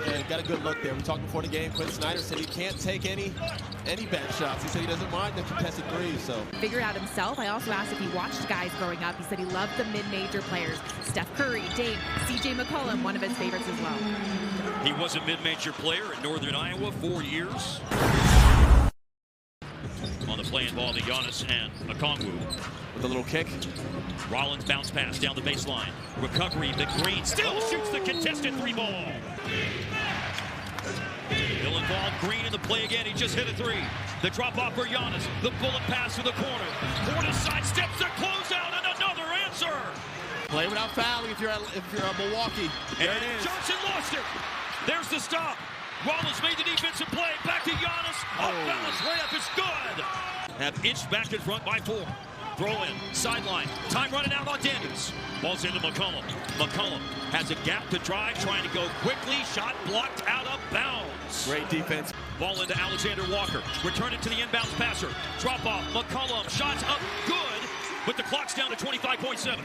Yeah, got a good look there. We talked before the game. Quinn Snyder said he can't take any bench shots. He said he doesn't mind the contested threes. So figured out himself. I also asked if he watched guys growing up. He said he loved the mid-major players. Steph Curry, Dame, C.J. McCollum, one of his favorites as well. He was a mid-major player in Northern Iowa, 4 years. On the play involving Giannis and Okongwu. With a little kick. Rollins bounce pass down the baseline. Recovery, McGreen still shoots the contested three ball. He'll involve Green in the play again. He just hit a three. The drop off for Giannis. The bullet pass to the corner. Portis sidesteps the closeout and another answer. Play without fouling if you're at Milwaukee. There and it is. Johnson lost it. There's the stop. Rollins made the defensive play. Back to Giannis. Off balance. Layup is good. Have inched back in front by 4. Throw in. Sideline. Time running out on Daniels. Ball's into McCollum. McCollum has a gap to drive. Trying to go quickly. Shot blocked out of bounds. Great defense. Ball into Alexander Walker. Return it to the inbounds passer. Drop off. McCollum. Shots up good. But the clock's down to 25.7.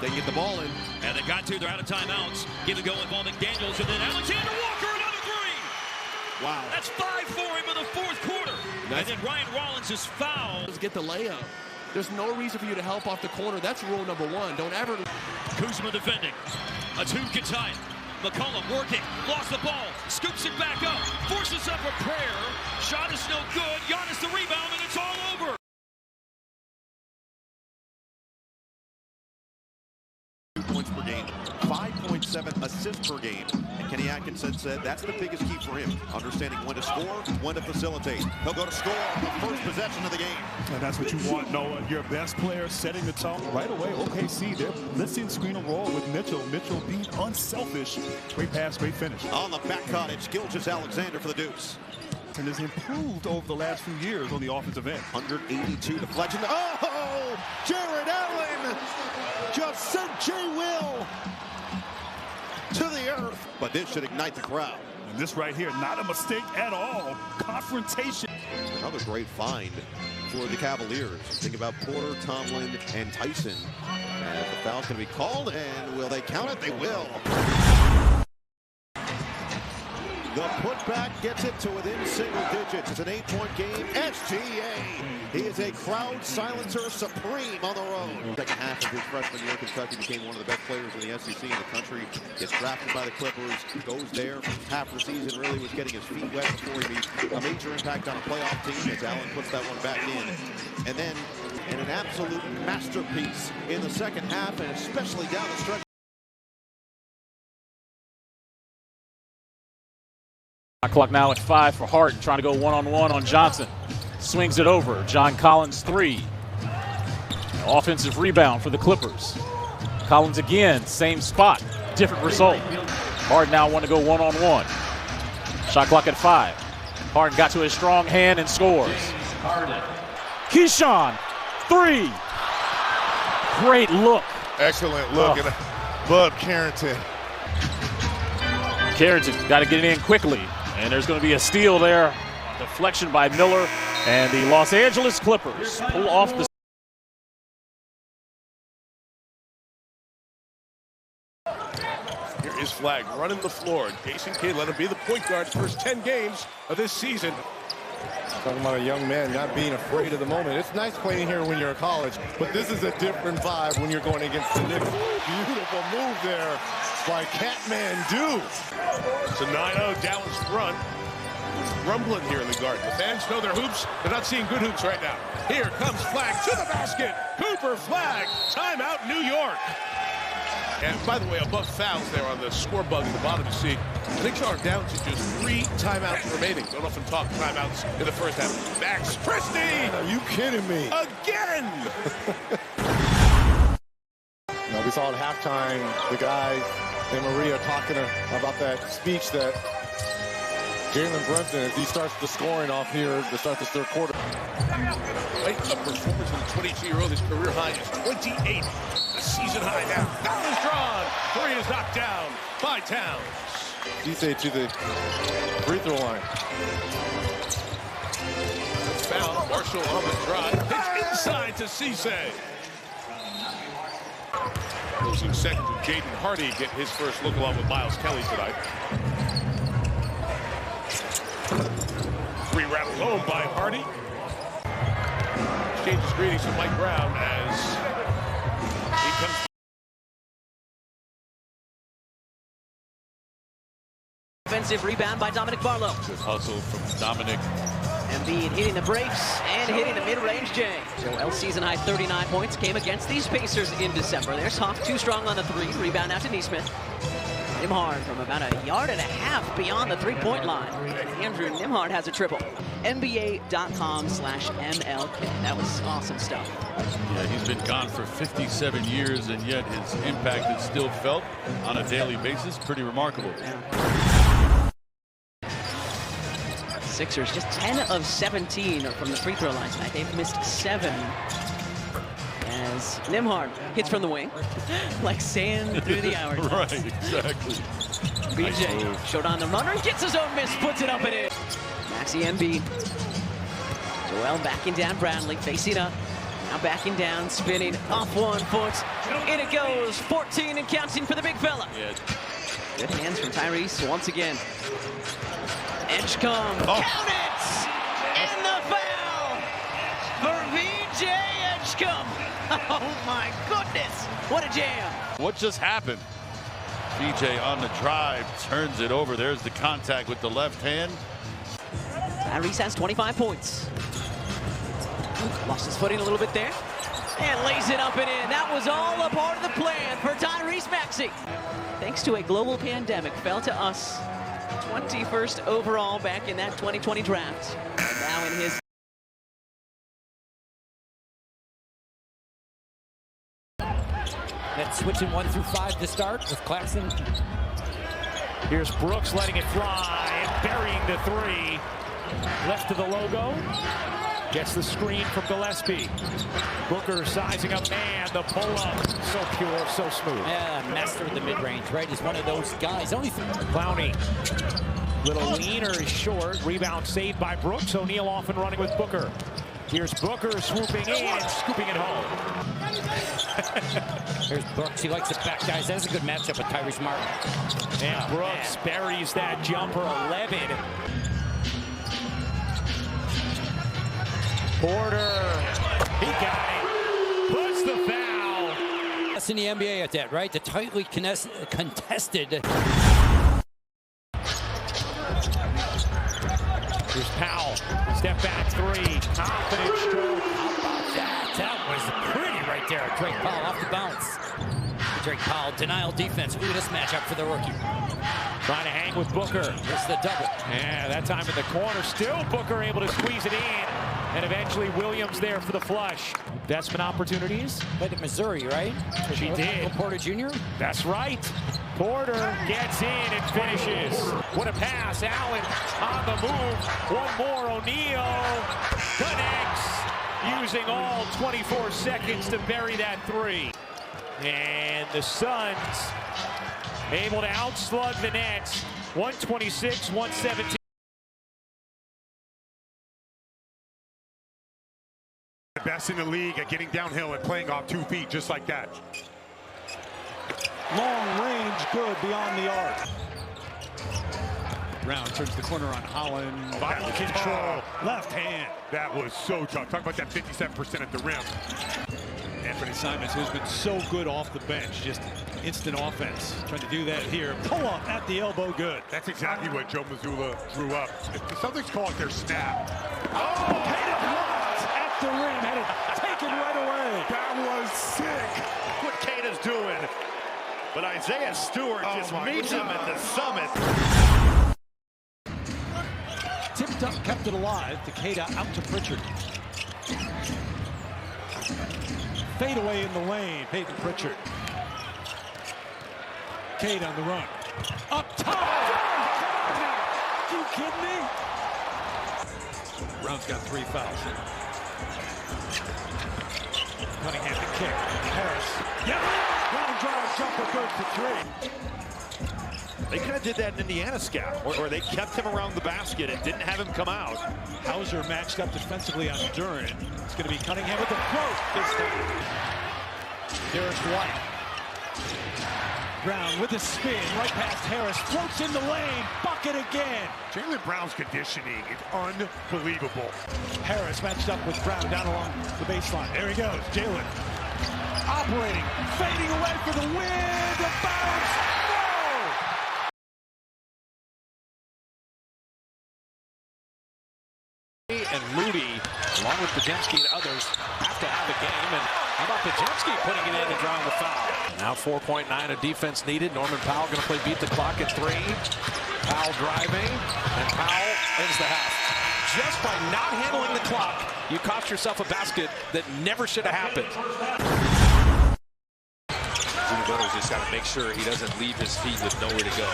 They get the ball in. And they got to. They're out of timeouts. Give it go involving Daniels. And then Alexander Walker. Another three. Wow. That's 5 for him in the fourth quarter. Nice. And then Ryan Rollins is fouled. Let's get the layup. There's no reason for you to help off the corner. That's rule number 1. Don't ever. Kuzma defending. A 2 can tie it. McCollum working. Lost the ball. Scoops it back up. Forces up a prayer. Shot is no good. Giannis the rebound, and it's all over. 2 points per game. 5.7 assists per game. And Kenny Atkinson said that's the biggest key for him. Understanding when to score, when to facilitate. He'll go to score on the first possession of the game. And that's what you want, Noah. Your best player setting the tone. Right away, OKC, they're listing screen and roll with Mitchell. Mitchell being unselfish. Great pass, great finish. On the back cut, it's Gilgeous-Alexander for the deuce. And has improved over the last few years on the offensive end. 182 deflection. Oh, Jared Allen just sent Jay Will to the earth. But this should ignite the crowd. And this right here, not a mistake at all. Confrontation. Another great find for the Cavaliers. Think about Porter, Tomlin, and Tyson. And the foul's going to be called, and will they count it? They will. The putback gets it to within single digits. It's an 8-point game. SGA. He is a crowd silencer supreme on the road. Second half of his freshman year, Kentucky became one of the best players in the SEC in the country. Gets drafted by the Clippers. Goes there for half the season. Really was getting his feet wet before he made a major impact on a playoff team as Allen puts that one back in. And then in an absolute masterpiece in the second half, and especially down the stretch. Clock now at 5 for Harden, trying to go one-on-one on Johnson. Swings it over. John Collins 3. Offensive rebound for the Clippers. Collins again, same spot, different result. Harden now want to go one-on-one. Shot clock at 5. Harden got to his strong hand and scores. Keyshawn 3. Great look. Excellent look. And Bud Carrington. Carrington got to get it in quickly. And there's going to be a steal there. Deflection by Miller. And the Los Angeles Clippers pull off the... Here is Flag running the floor. Jason Kidd let him be the point guard first 10 games of this season. Talking about a young man not being afraid of the moment. It's nice playing here when you're in college, but this is a different vibe when you're going against the Knicks. Beautiful move there by Catman Do. It's a 9-0 Dallas run. It's rumbling here in the Garden. The fans know their hoops. They're not seeing good hoops right now. Here comes Flag to the basket. Cooper Flag. Timeout New York. And by the way, above fouls there on the score bug in the bottom, you see, the Knicks are down to just 3 timeouts remaining. Don't often talk timeouts in the first half. Max Christie! Are you kidding me? Again! We saw at halftime the guys and Maria talking about that speech that Jalen Brunson, as he starts the scoring off here to start this third quarter. Right, a performance from the 22-year-old. His career high is 28. The season high now. Foul is drawn. 3 is knocked down by Towns. Cisse to the free throw line. Foul. Marshall on the drive. Pitch inside to Cisse. Closing seconds of Jaden Hardy get his first look along with Miles Kelly tonight. home by Hardy. Exchanges greetings from Mike Brown as he comes. Offensive rebound by Dominic Barlow. Good hustle from Dominic. Embiid hitting the brakes and hitting the mid-range J. Joel season-high 39 points came against these Pacers in December. There's Hoff, too strong on the three. Rebound out to Neesmith. Nembhard from about a yard and a half beyond the three-point line. Andrew Nembhard has a triple. NBA.com/MLK. That was awesome stuff. Yeah, he's been gone for 57 years, and yet his impact is still felt on a daily basis. Pretty remarkable. Yeah. Sixers just 10 of 17 from the free throw line tonight. They've missed 7. As Nembhard hits from the wing, like sand through the hourglass. Right, exactly. BJ showed on the runner, gets his own miss, puts it up and in. Maxey Embiid. Joel backing down Bradley, facing up. Now backing down, spinning, off 1 foot. In it goes, 14 and counting for the big fella. Yeah. Good hands from Tyrese once again. Edgecombe, count it! And the foul for VJ Edgecombe. Oh my goodness, what a jam. What just happened? VJ on the drive, turns it over. There's the contact with the left hand. Tyrese has 25 points. Lost his footing a little bit there. And lays it up and in. That was all a part of the plan for Tyrese Maxey. Thanks to a global pandemic, fell to us 21st overall back in that 2020 draft. And now in his That's switching 1 through 5 to start with Claxton. Here's Brooks letting it fly and burying the 3. Left to the logo. Gets the screen from Gillespie. Booker sizing up, man, the pull-up. So pure, so smooth. Yeah, master of the mid-range, right? He's one of those guys. Only Clowney. Little leaner is short. Rebound saved by Brooks. O'Neal off and running with Booker. Here's Booker swooping in and scooping it home. Here's Brooks. He likes the back guys. That's a good matchup with Tyrese Martin. And Brooks buries that jumper. 11. Porter. He got it. Puts the foul. That's in the NBA at that, right? The tightly contested. Here's Powell. Step back 3. Confident stroke. How about that? That was pretty right there. Drake Powell off the bounce. Drake Powell, denial defense. Look at this matchup for the rookie. Trying to hang with Booker. It's the double. Yeah, that time in the corner. Still Booker able to squeeze it in. And eventually Williams there for the flush. Investment opportunities. Played at Missouri, right? She did. Porter Jr.? That's right. Porter gets in and finishes. What a pass. Allen on the move. One more. O'Neal connects. Using all 24 seconds to bury that 3. And the Suns able to outslug the Nets. 126-117. Best in the league at getting downhill and playing off 2 feet just like that. Long range, good beyond the arc. Brown turns the corner on Holland. Body control, left hand. That was so tough. Talk about that 57% at the rim. Anthony Simons, who's been so good off the bench, just instant offense. Trying to do that here. Pull up at the elbow, good. That's exactly what Joe Mazzulla drew up. The Celtics call it their snap. Oh, Kata blocked at the rim. Had it taken right away. That was sick. What Kata's doing. But Isaiah Stewart just meets him at the summit. Tipped up, kept it alive. To Kata, out to Pritchard. Fade away in the lane. Peyton Pritchard. Kata on the run. Up top. Are you kidding me? Brown's got 3 fouls. Cunningham to kick. Harris. Yeah. Long drive jumper good for 3. They kind of did that in Indiana, Scout, or they kept him around the basket and didn't have him come out. Hauser matched up defensively on Duran. It's going to be Cunningham with the float this time. Derek White. Brown with a spin, right past Harris, floats in the lane, bucket again. Jaylen Brown's conditioning is unbelievable. Harris matched up with Brown down along the baseline. There he goes, Jaylen. Operating, fading away for the win, the bounce, no! And Moody, along with Podziemski and others, have to have a game. And how about Podziemski putting it in and drawing the foul? Now 4.9 of defense needed. Norman Powell going to play beat the clock at 3. Powell driving, and Powell ends the half. Just by not handling the clock, you cost yourself a basket that never should have happened. Butters just got to make sure he doesn't leave his feet with nowhere to go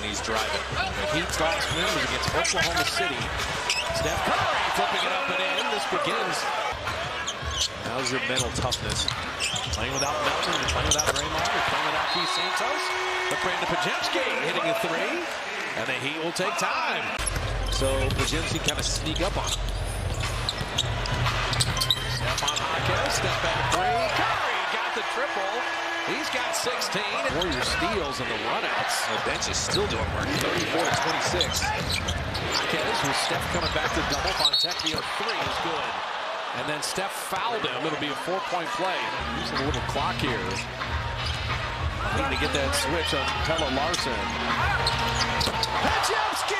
when he's driving. The Heat's last win was against Oklahoma City. Steph Curry flipping it up and in. This begins. How's your mental toughness? Playing without Melton, you're playing without Draymond, you're playing without Keith Santos. But Brandon Podziemski hitting a 3, and the Heat will take time. So Podziemski kind of sneak up on him. Steph on Hawkins, step back 3. Curry got the triple. He's got 16. Warrior steals in the runouts. The bench is still doing work. 34-26. Hawkins with Steph coming back to double. Fontecchio 3 is good. And then Steph fouled him. It'll be a 4-point play. Using a little clock here. Need to get that switch on Tella Larson. Podziemski!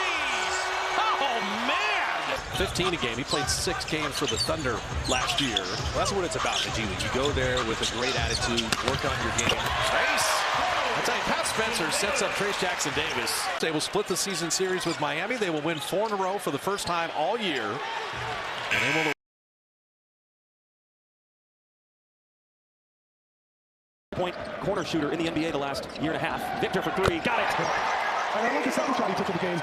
Oh, man! 15 a game. He played 6 games for the Thunder last year. Well, that's what it's about in the G League. You go there with a great attitude, work on your game. Trace! I tell you, Pat Spencer sets up Trace Jackson Davis. They will split the season series with Miami. They will win 4 in a row for the first time all year. And they will point corner shooter in the NBA the last year and a half. Victor for 3, got it. I like the second shot he took in the game.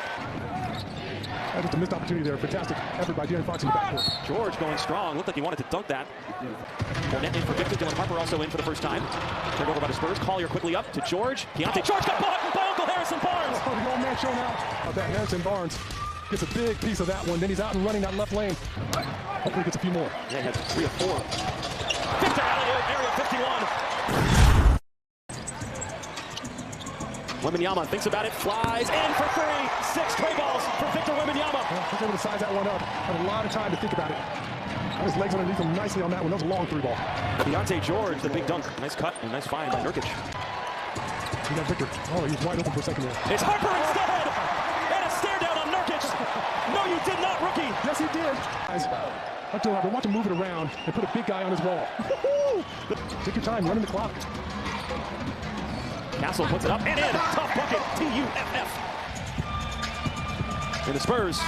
That was a missed opportunity there. Fantastic effort by De'Aaron Fox in the backcourt. George going strong. Looked like he wanted to dunk that. Cornette in for Victor. Dylan Harper also in for the first time. Turned over by the Spurs. Collier quickly up to George. Keontae George got blocked by Uncle Harrison Barnes. Oh, the old man showing out. That Harrison Barnes gets a big piece of that one. Then he's out and running that left lane. Hopefully he gets a few more. Yeah, he has 3 or 4. Victor alley-oop, area 51. Wembanyama thinks about it, flies in for 3. 6 tray balls for Victor Wembanyama. He's able to size that one up. Had a lot of time to think about it. Got his legs underneath him nicely on that one. That was a long 3 ball. Keontae George, the big dunk. Nice cut and nice find by Nurkic. You got Victor. Oh, he's wide open for a second there. It's Harper instead! And a stare down on Nurkic. No, you did not, rookie. Yes, he did. Guys, watch him move it around and put a big guy on his wall. Take your time, running the clock. Castle puts it up and in. Tough bucket. TUFF. And the Spurs